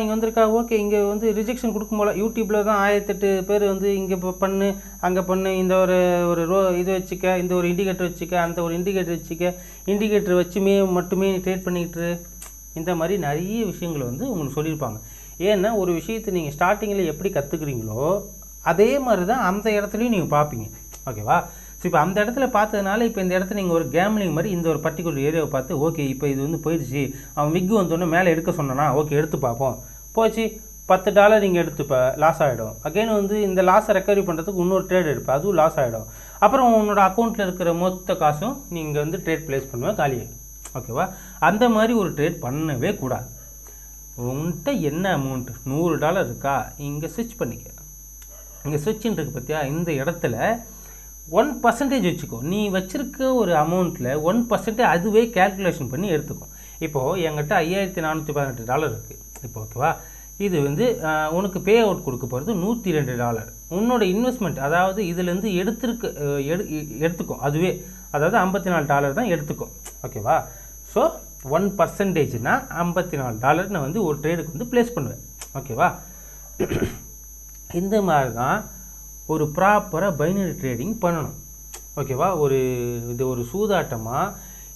இங்கே வந்திருக்கா, ஓகே இங்கே வந்து ரிஜெக்ஷன் கொடுக்கும் போல் யூடியூப்பில் தான் 1008 பேர் வந்து இங்கே பண்ணு அங்கே பண்ணு, இந்த ஒரு இது வச்சுக்க, இந்த ஒரு இண்டிகேட்டர் வச்சுக்க, அந்த ஒரு இண்டிகேட்டர் வச்சுக்க, இண்டிகேட்டர் வச்சுமே மட்டுமே ட்ரேட் பண்ணிக்கிட்டு, இந்த மாதிரி நிறைய விஷயங்கள் வந்து உங்களுக்கு சொல்லியிருப்பாங்க. ஏன்னா ஒரு விஷயத்தை நீங்கள் ஸ்டார்டிங்கில் எப்படி கற்றுக்குறீங்களோ அதே மாதிரி தான் அந்த இடத்துலையும் நீங்கள் பார்ப்பீங்க. ஓகேவா? ஸோ இப்போ அந்த இடத்துல பார்த்ததுனால இப்போ இந்த இடத்துல நீங்கள் ஒரு கேம்லிங் மாதிரி இந்த ஒரு பர்டிகுலர் ஏரியாவை பார்த்து ஓகே இப்போ இது வந்து போயிடுச்சு, அவன் விக்கு வந்தோடனே மேலே எடுக்க சொன்னானா, ஓகே எடுத்து பார்ப்போம், போச்சு $10 நீங்கள் எடுத்துப்ப லாஸ் ஆகிடும். அகைன் வந்து இந்த லாஸை ரெக்கவரி பண்ணுறதுக்கு இன்னொரு ட்ரேட் எடுப்பேன், அதுவும் லாஸ் ஆகிடும். அப்புறம் உன்னோட அக்கௌண்ட்டில் இருக்கிற மொத்த காசும் நீங்கள் வந்து ட்ரேட் ப்ளேஸ் பண்ணுவேன், காலியாகிடும். ஓகேவா? அந்த மாதிரி ஒரு ட்ரேட் பண்ணவே கூடாது. உன்கிட்ட என்ன அமௌண்ட்டு $100 இருக்கா, இங்கே ஸ்விட்ச் பண்ணிக்க. இங்கே ஸ்விட்சின்னு இருக்குது பார்த்தியா, இந்த இடத்துல 1% வச்சுக்கோ. நீ வச்சுருக்க ஒரு அமௌண்ட்டில் 1% அதுவே கேல்குலேஷன் பண்ணி எடுத்துக்கோ. இப்போது என்கிட்ட $5418 இருக்குது இப்போ. ஓகேவா? இது வந்து உனக்கு பே அவுட் கொடுக்க போகிறது $102. உன்னோட இன்வெஸ்ட்மெண்ட் அதாவது இதுலேருந்து எடுத்துக்கோ அதுவே, அதாவது $54 தான் எடுத்துக்கோ. ஓகேவா? ஸோ 1%னா $54 நான் வந்து ஒரு ட்ரேடுக்கு வந்து ப்ளேஸ் பண்ணுவேன். ஓகேவா? இந்த மாதிரி தான் ஒரு ப்ராப்பராக பைனரி ட்ரேடிங் பண்ணணும். ஓகேவா? இது ஒரு சூதாட்டமாக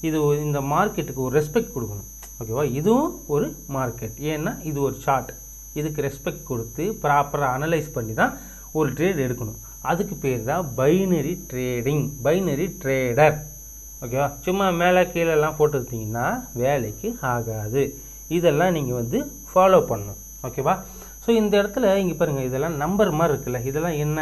இது இந்த மார்க்கெட்டுக்கு ஒரு ரெஸ்பெக்ட் கொடுக்கணும். ஓகேவா? இதுவும் ஒரு மார்க்கெட், ஏன்னா இது ஒரு சார்ட், இதுக்கு ரெஸ்பெக்ட் கொடுத்து ப்ராப்பராக அனலைஸ் பண்ணி தான் ஒரு ட்ரேட் எடுக்கணும். அதுக்கு பேர் தான் பைனரி ட்ரேடிங், பைனரி ட்ரேடர். ஓகேவா? சும்மா மேலே கீழெல்லாம் போட்டுருந்தீங்கன்னா வேலைக்கு ஆகாது. இதெல்லாம் நீங்கள் வந்து ஃபாலோ பண்ணணும். ஓகேவா? ஸோ இந்த இடத்துல இங்கே பாருங்கள், இதெல்லாம் நம்பர் மாதிரி இருக்குல்ல, இதெல்லாம் என்ன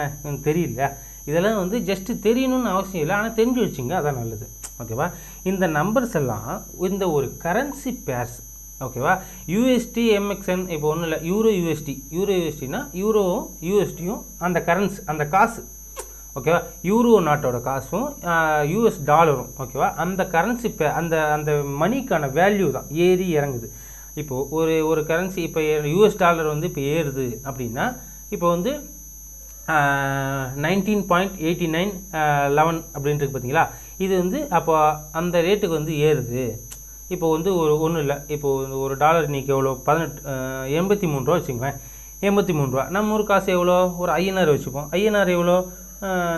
தெரியல, இதெல்லாம் வந்து ஜஸ்ட்டு தெரியணும்னு அவசியம் இல்லை, ஆனால் தெரிஞ்சு வச்சுங்க, அதான் நல்லது. ஓகேவா? இந்த நம்பர்ஸ் எல்லாம் இந்த ஒரு கரன்சி பேர்ஸ். ஓகேவா? யூஎஸ்டி MXN இப்போ ஒன்றும் இல்லை, யூரோனா யூரோவும் யூஎஸ்டியும் அந்த கரன்சி, அந்த காசு. ஓகேவா? யூரோ நாட்டோட காசும் US டாலரும். ஓகேவா? அந்த கரன்சி அந்த அந்த மணிக்கான வேல்யூ தான் ஏறி இறங்குது. இப்போது ஒரு கரன்சி இப்போ US டாலர் வந்து இப்போ ஏறுது அப்படின்னா இப்போ வந்து 19.8911 அப்படின்ட்டு பார்த்தீங்களா, இது வந்து அப்போ அந்த ரேட்டுக்கு வந்து ஏறுது. இப்போ வந்து ஒன்றும் இல்லை, இப்போது ஒரு டாலர் இன்றைக்கி எவ்வளோ 83 ரூபா வச்சுங்களேன். 83 ரூபா. நம்ம ஊர் காசு எவ்வளோ, ஒரு INR வச்சுப்போம். INR எவ்வளோ,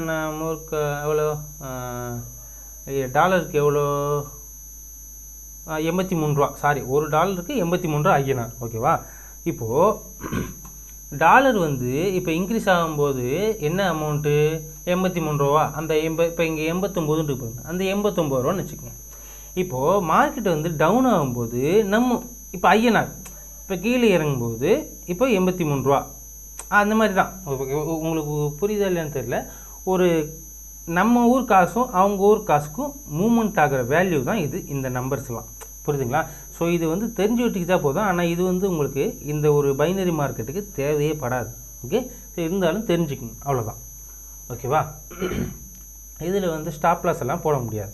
நம்ம ஊருக்கு எவ்வளோ, டாலருக்கு எவ்வளோ, 83 ரூபா. சாரி, ஒரு டாலருக்கு 83 ரூபா INR. ஓகேவா? இப்போது டாலர் வந்து இப்போ இன்க்ரீஸ் ஆகும்போது என்ன அமௌண்ட்டு, 83 ரூபா. அந்த இப்போ இங்கே 89 போகுது, அந்த 89 ரூபான்னு வச்சுக்கோங்க. இப்போது மார்க்கெட் வந்து டவுன் ஆகும்போது நம்ம இப்போ INR இப்போ கீழே இறங்கும்போது இப்போ 83 ரூபா. அந்த மாதிரி தான். உங்களுக்கு புரியுதா இல்லைன்னு தெரியல. ஒரு நம்ம ஊர் காசும் அவங்க ஊர் காசுக்கும் மூவ்மெண்ட் ஆகிற வேல்யூ தான் இது, இந்த நம்பர்ஸ்லாம். புரியுதுங்களா? ஸோ இது வந்து தெரிஞ்சு விட்டுக்கிட்டா போதும். ஆனால் இது வந்து உங்களுக்கு இந்த ஒரு பைனரி மார்க்கெட்டுக்கு தேவையே படாது. ஓகே? இருந்தாலும் தெரிஞ்சுக்கணும், அவ்வளோதான். ஓகேவா? இதில் வந்து ஸ்டாப் லாஸ் எல்லாம் போட முடியாது.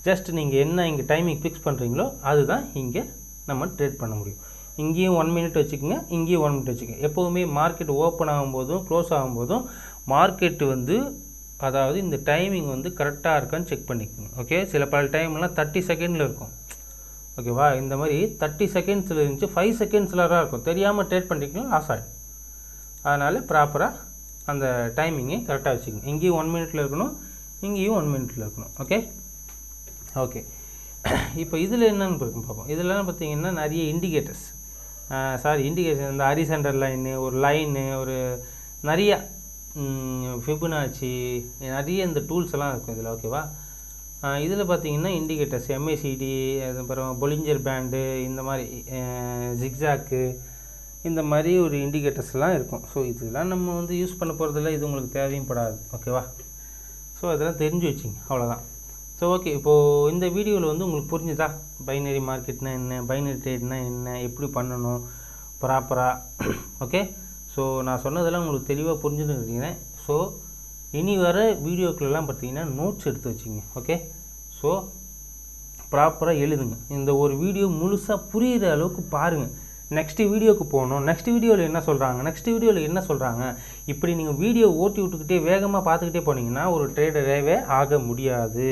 ஜஸ்ட் நீங்கள் என்ன இங்கே டைமிங் ஃபிக்ஸ் பண்ணுறீங்களோ அதுதான் இங்கே நம்ம ட்ரேட் பண்ண முடியும். இங்கேயும் 1 மினிட் வச்சுக்கோங்க, இங்கேயும் 1 மினிட் வச்சுக்கோங்க. எப்போவுமே மார்க்கெட் ஓப்பன் ஆகும்போதும் க்ளோஸ் ஆகும்போதும் மார்க்கெட்டு வந்து அதாவது இந்த டைமிங் வந்து கரெக்டாக இருக்கான்னு செக் பண்ணிக்கோங்க. ஓகே? சில பல டைம்லாம் 30 செகண்டில் இருக்கும். ஓகேவா? இந்த மாதிரி 30 செகண்ட்ஸில் இருந்துச்சு, 5 செகண்ட்ஸில் தான் இருக்கும். தெரியாமல் ட்ரேட் பண்ணிக்கலாம், லாஸ் ஆகிடும். அதனால் ப்ராப்பராக அந்த டைமிங்கை கரெக்டாக வச்சுக்கோங்க. இங்கேயும் 1 மினிட்டில் இருக்கணும், இங்கேயும் 1 மினிட்டில் இருக்கணும். ஓகே? ஓகே. இப்போ இதில் என்னென்னு பார்ப்போம். இதெல்லாம் பார்த்தீங்கன்னா நிறைய இண்டிகேட்டர்ஸ், இண்டிகேஷன், இந்த ஹரிசாண்டல் லைனு, ஒரு லைனு, ஒரு நிறையா ஃபிபனாச்சி, நிறைய இந்த டூல்ஸ் எல்லாம் இருக்கும் இதில். ஓகேவா? இதில் பார்த்தீங்கன்னா இண்டிகேட்டர்ஸ் MACD, அதுக்கப்புறம் பொலிஞ்சர் பேண்டு, இந்த மாதிரி ஜிக்ஸாக்கு, இந்த மாதிரி ஒரு இண்டிகேட்டர்ஸ்லாம் இருக்கும். ஸோ இதெல்லாம் நம்ம வந்து யூஸ் பண்ண போகிறதில்ல, இது உங்களுக்கு தேவையும் படாது. ஓகேவா? ஸோ அதெல்லாம் தெரிஞ்சு வச்சிங்க, அவ்வளோதான். ஸோ ஓகே, இப்போது இந்த வீடியோவில் வந்து உங்களுக்கு புரிஞ்சுதா பைனரி மார்க்கெட்னா என்ன, பைனரி ட்ரேட்னா என்ன, எப்படி பண்ணணும் ப்ராப்பராக? ஓகே? ஸோ நான் சொன்னதெல்லாம் உங்களுக்கு தெளிவாக புரிஞ்சுன்னு இருக்கிறேன். ஸோ இனி வர வீடியோக்களெல்லாம் பார்த்தீங்கன்னா நோட்ஸ் எடுத்து வச்சுங்க. ஓகே? ஸோ ப்ராப்பராக எழுதுங்க. இந்த ஒரு வீடியோ முழுசாக புரிகிற அளவுக்கு பாருங்கள். நெக்ஸ்ட்டு வீடியோவுக்கு போகணும், நெக்ஸ்ட் வீடியோவில் என்ன சொல்கிறாங்க, இப்படி நீங்கள் வீடியோ ஓட்டி விட்டுக்கிட்டே வேகமாக பார்த்துக்கிட்டே போனீங்கன்னா ஒரு ட்ரேடராகவே ஆக முடியாது.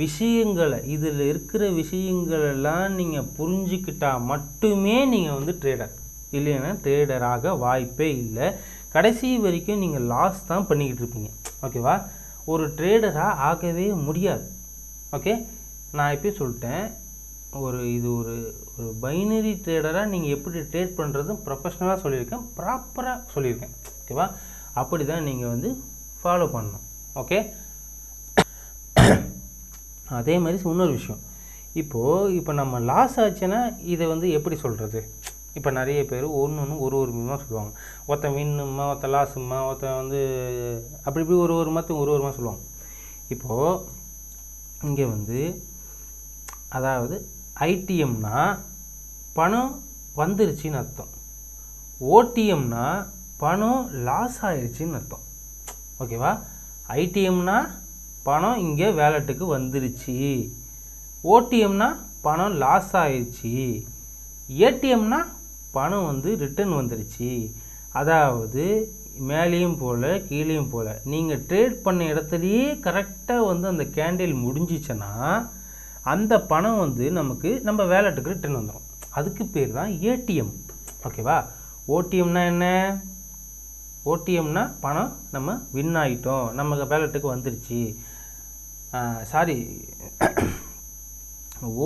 விஷயங்களை இதில் இருக்கிற விஷயங்களெல்லாம் நீங்கள் புரிஞ்சுக்கிட்டால் மட்டுமே நீங்கள் வந்து ட்ரேடர், இல்லைன்னா ட்ரேடராக வாய்ப்பே இல்லை. கடைசி வரைக்கும் நீங்கள் லாஸ் தான் பண்ணிக்கிட்டு இருப்பீங்க. ஓகேவா? ஒரு ட்ரேடராக ஆகவே முடியாது. ஓகே, நான் இப்போ சொல்லிட்டேன். இது ஒரு பைனரி ட்ரேடராக நீங்கள் எப்படி ட்ரேட் பண்ணுறதும் ப்ரொஃபஷ்னலாக சொல்லியிருக்கேன், ப்ராப்பராக சொல்லியிருக்கேன். ஓகேவா? அப்படி தான் நீங்கள் வந்து ஃபாலோ பண்ணணும். ஓகே, அதே மாதிரி இன்னொரு விஷயம், இப்போ நம்ம லாஸ் ஆச்சுன்னா இதை வந்து எப்படி சொல்கிறது? இப்போ நிறைய பேர் ஒன்று ஒரு விதமாக சொல்லுவாங்க. ஒருத்தன் வின்னுமா, ஒருத்தன் லாஸுமா, ஒருத்தன் வந்து அப்படி ஒரு மற்ற ஒரு விதமாக சொல்லுவாங்க. இப்போது இங்கே வந்து அதாவது ஐடிஎம்னா பணம் வந்துருச்சின்னு அர்த்தம், ஓடிஎம்னா பணம் லாஸ் ஆயிடுச்சின்னு அர்த்தம். ஓகேவா? ஐடிஎம்னா பணம் இங்கே வேலெட்டுக்கு வந்துருச்சு, ஓடிஎம்னா பணம் லாஸ் ஆயிடுச்சு, ஏடிஎம்னா பணம் வந்து ரிட்டர்ன் வந்துருச்சு. அதாவது மேலேயும் போல் கீழேயும் போல் நீங்கள் ட்ரேட் பண்ண இடத்துலையே கரெக்டாக வந்து அந்த கேண்டில் முடிஞ்சிச்சுன்னா அந்த பணம் வந்து நமக்கு நம்ம வேலெட்டுக்கு ரிட்டர்ன் வந்துடும். அதுக்கு பேர் தான் ஏடிஎம். ஓகேவா? ஓடிஎம்னா என்ன? ஓடிஎம்னா பணம் நம்ம வின் ஆகிட்டோம், நம்ம வேலெட்டுக்கு வந்துருச்சு. சாரி,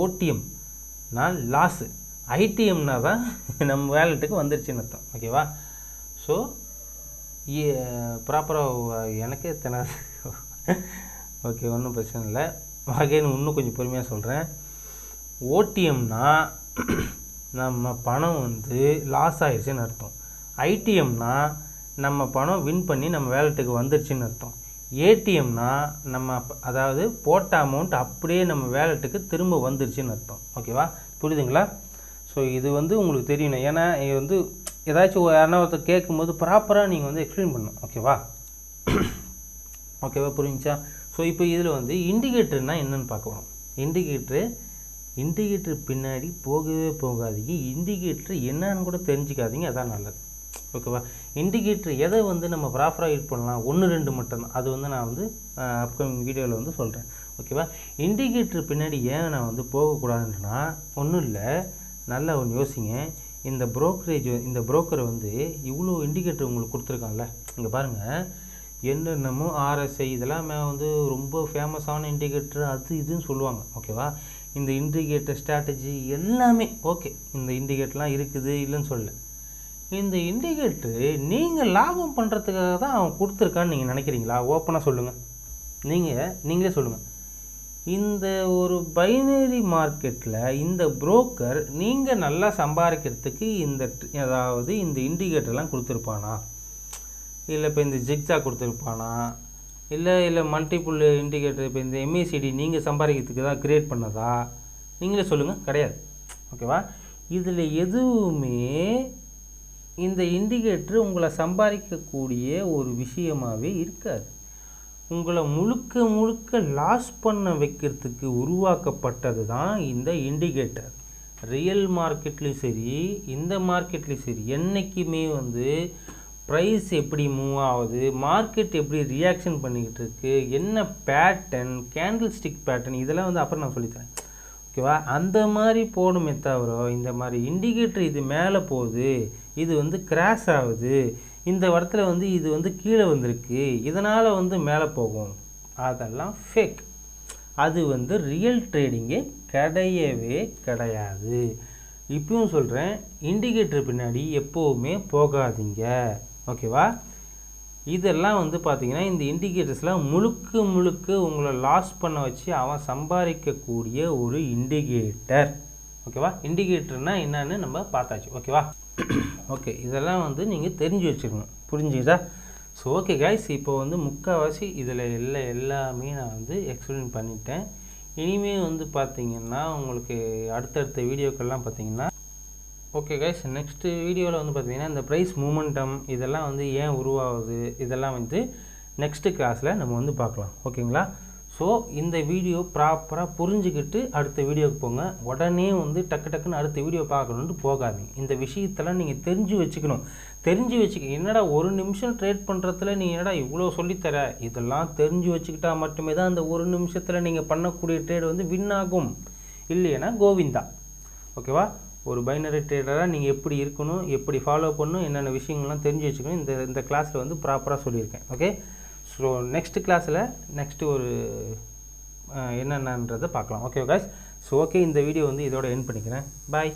ஓடிஎம்னா லாஸு, ஐடிஎம்னா தான் நம்ம வேலெட்டுக்கு வந்துருச்சுன்னு அர்த்தம். ஓகேவா? ஸோ ப்ராப்பராக எனக்கே திணறு. ஓகே, ஒன்றும் பிரச்சனை இல்லை. அகைன் இன்னும் கொஞ்சம் பொறுமையாக சொல்கிறேன். ஓடிஎம்னா நம்ம பணம் வந்து லாஸ் ஆகிடுச்சின்னு அர்த்தம், ஐடிஎம்னா நம்ம பணம் வின் பண்ணி நம்ம வேலெட்டுக்கு வந்துருச்சுன்னு அர்த்தம், ஏடிஎம்னா நம்ம அதாவது போட்ட அமௌண்ட் அப்படியே நம்ம வேலெட்டுக்கு திரும்ப வந்துருச்சுன்னு அர்த்தம். ஓகேவா? புரியுதுங்களா? ஸோ இது வந்து உங்களுக்கு தெரியணும். ஏன்னா இது வந்து ஏதாச்சும் யாருன்னா ஒருத்தர் கேட்கும்போது ப்ராப்பராக நீங்கள் வந்து எக்ஸ்பிளைன் பண்ணணும். ஓகேவா? ஓகேவா? புரிஞ்சுச்சா? ஸோ இப்போ இதில் வந்து இண்டிகேட்டர்னால் என்னென்னு பார்க்க வரும். இண்டிகேட்டர் பின்னாடி போகவே போகாதீங்க. இண்டிகேட்டர் என்னன்னு கூட தெரிஞ்சிக்காதீங்க, அதான் நல்லது. ஓகேவா? இண்டிகேட்டர் எதை வந்து நம்ம ப்ராப்பராக யூஸ் பண்ணலாம், 1-2 மட்டும்தான். அது வந்து நான் வந்து அப்கமிங் வீடியோவில் வந்து சொல்கிறேன். ஓகேவா? இண்டிகேட்டர் பின்னாடி ஏன் நான் வந்து போகக்கூடாதுன்னா ஒன்றும் இல்லை, நல்லா ஒன்று யோசிங்க. இந்த புரோக்கர் வந்து இவ்வளோ இண்டிகேட்டர் உங்களுக்கு கொடுத்துருக்கான்ல, இங்கே பாருங்கள், என்னென்னமோ ஆர்எஸ்ஐ இதெல்லாம் வந்து ரொம்ப ஃபேமஸான இண்டிகேட்டர் அது இதுன்னு சொல்லுவாங்க. ஓகேவா? இந்த இண்டிகேட்டர் ஸ்ட்ராட்டஜி எல்லாமே ஓகே, இந்த இண்டிகேட்டர்லாம் இருக்குது இல்லைன்னு சொல்ல. இந்த இண்டிகேட்டரு நீங்கள் லாபம் பண்ணுறதுக்காக தான் அவன் கொடுத்துருக்கான்னு நீங்கள் நினைக்கிறீங்களா? ஓப்பனாக சொல்லுங்கள். நீங்களே சொல்லுங்கள். இந்த ஒரு பைனரி மார்க்கெட்டில் இந்த புரோக்கர் நீங்கள் நல்லா சம்பாதிக்கிறதுக்கு அதாவது இந்த இண்டிகேட்டர்லாம் கொடுத்துருப்பானா, இல்லை இப்போ இந்த ஜிக்ஸா கொடுத்துருப்பானா, இல்லை மல்டிபிள் இண்டிகேட்டர் இப்போ இந்த எம்ஏசிடி நீங்கள் சம்பாதிக்கிறதுக்கு தான் க்ரியேட் பண்ணதா? நீங்களே சொல்லுங்கள். கிடையாது. ஓகேவா? இதில் எதுவுமே இந்த இண்டிகேட்டர் உங்களை சம்பாதிக்கக்கூடிய ஒரு விஷயமாகவே இருக்காது. உங்களை முழுக்க லாஸ் பண்ண வைக்கிறதுக்கு உருவாக்கப்பட்டது தான் இந்த இண்டிகேட்டர். ரியல் மார்க்கெட்லேயும் சரி, இந்த மார்க்கெட்லேயும் சரி, என்றைக்குமே வந்து ப்ரைஸ் எப்படி மூவ் ஆகுது, மார்க்கெட் எப்படி ரியாக்ஷன் பண்ணிக்கிட்டு இருக்குது, என்ன பேட்டர்ன், கேண்டில் ஸ்டிக் பேட்டர்ன், இதெல்லாம் வந்து அப்புறம் நான் சொல்லித்தரேன். ஓகேவா? அந்த மாதிரி போகணுமே தவிர இந்த மாதிரி இண்டிகேட்டர் இது மேலே போகுது, இது வந்து கிராஷ் ஆகுது, இந்த இடத்துல வந்து இது வந்து கீழே வந்திருக்கு, இதனால் வந்து மேலே போகும், அதெல்லாம் ஃபேக். அது வந்து ரியல் ட்ரேடிங்கே கிடையவே கிடையாது. இப்பயும் சொல்கிறேன், இண்டிகேட்டர் பின்னாடி எப்போவுமே போகாதீங்க. ஓகேவா? இதெல்லாம் வந்து பார்த்திங்கன்னா இந்த இண்டிகேட்டர்ஸ்லாம் முழுக்க உங்களை லாஸ் பண்ண வச்சு அவன் சம்பாதிக்கக்கூடிய ஒரு இண்டிகேட்டர். ஓகேவா? இண்டிகேட்டர்னால் என்னன்னு நம்ம பார்த்தாச்சு. ஓகேவா? ஓகே, இதெல்லாம் வந்து நீங்கள் தெரிஞ்சு வச்சுக்கணும். புரிஞ்சுதா? ஸோ ஓகே கைஸ், இப்போ வந்து முக்கால்வாசி இதில் எல்லாமே நான் வந்து எக்ஸ்பிளைன் பண்ணிட்டேன். இனிமேல் வந்து பார்த்திங்கன்னா உங்களுக்கு அடுத்தடுத்த வீடியோக்கள்லாம் பார்த்திங்கன்னா ஓகே கைஸ், நெக்ஸ்ட்டு வீடியோவில் வந்து பார்த்திங்கன்னா இந்த ப்ரைஸ் மூமெண்டம் இதெல்லாம் வந்து ஏன் உருவாகுது இதெல்லாம் வந்து நெக்ஸ்ட்டு கிளாஸில் நம்ம வந்து பார்க்கலாம். ஓகேங்களா? ஸோ இந்த வீடியோ ப்ராப்பராக புரிஞ்சுக்கிட்டு அடுத்த வீடியோவுக்கு போங்க. உடனே வந்து டக்குன்னு அடுத்த வீடியோ பார்க்கணுன்ட்டு போகாதீங்க. இந்த விஷயத்தெல்லாம் நீங்கள் தெரிஞ்சு வச்சுக்கணும். தெரிஞ்சு வச்சுக்க. என்னடா ஒரு நிமிஷம் ட்ரேட் பண்ணுறதுல நீ என்னடா இவ்வளோ சொல்லித்தர, இதெல்லாம் தெரிஞ்சு வச்சுக்கிட்டா மட்டுமே தான் அந்த ஒரு நிமிஷத்தில் நீங்கள் பண்ணக்கூடிய ட்ரேட் வந்து வின் ஆகும். இல்லைன்னா கோவிந்தா. ஓகேவா? ஒரு பைனரி ட்ரேடராக நீங்கள் எப்படி இருக்கணும், எப்படி ஃபாலோ பண்ணணும், என்னென்ன விஷயங்கள்லாம் தெரிஞ்சு வச்சுக்கணும் இந்த கிளாஸில் வந்து ப்ராப்பராக சொல்லியிருக்கேன். ஓகே, ஸோ நெக்ஸ்ட் கிளாஸில் நெக்ஸ்ட்டு ஒரு என்னென்னன்றதை பார்க்கலாம். ஓகே கைஸ், ஸோ ஓகே, இந்த வீடியோ வந்து இதோட எண்ட் பண்ணிக்கிறேன். பாய்.